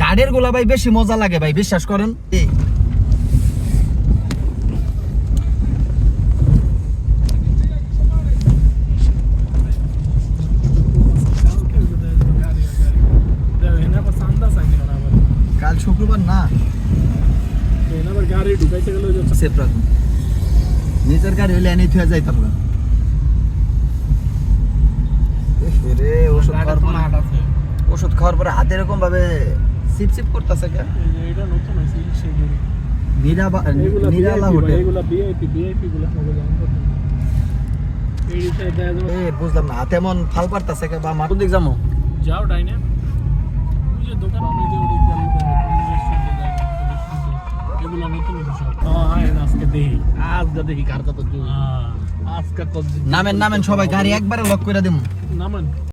গাড়ির গুলা ভাই বেশি মজা লাগে ভাই, বিশ্বাস করেন। কাল শুক্রবার না, গাড়ি ঢুকাইতে গেলে সেফ রাখুন, নিজের গাড়ি হইলে এনে থুয়ে যাইতাম না। ওষুধ খাওয়ার পরে হাতে এরকম ভাবে সিপ সিপ করতেছে। বুঝলাম না, হাতে এমন ফাল পারতেছে বা মাঠের দিক যাবো। যাও ডাইনে দোকান এগুলো নতুন সব। আজকে দেখি কার কত। আজকে নামেন নামেন সবাই, গাড়ি একবারে লক করে দিমু। নামেন।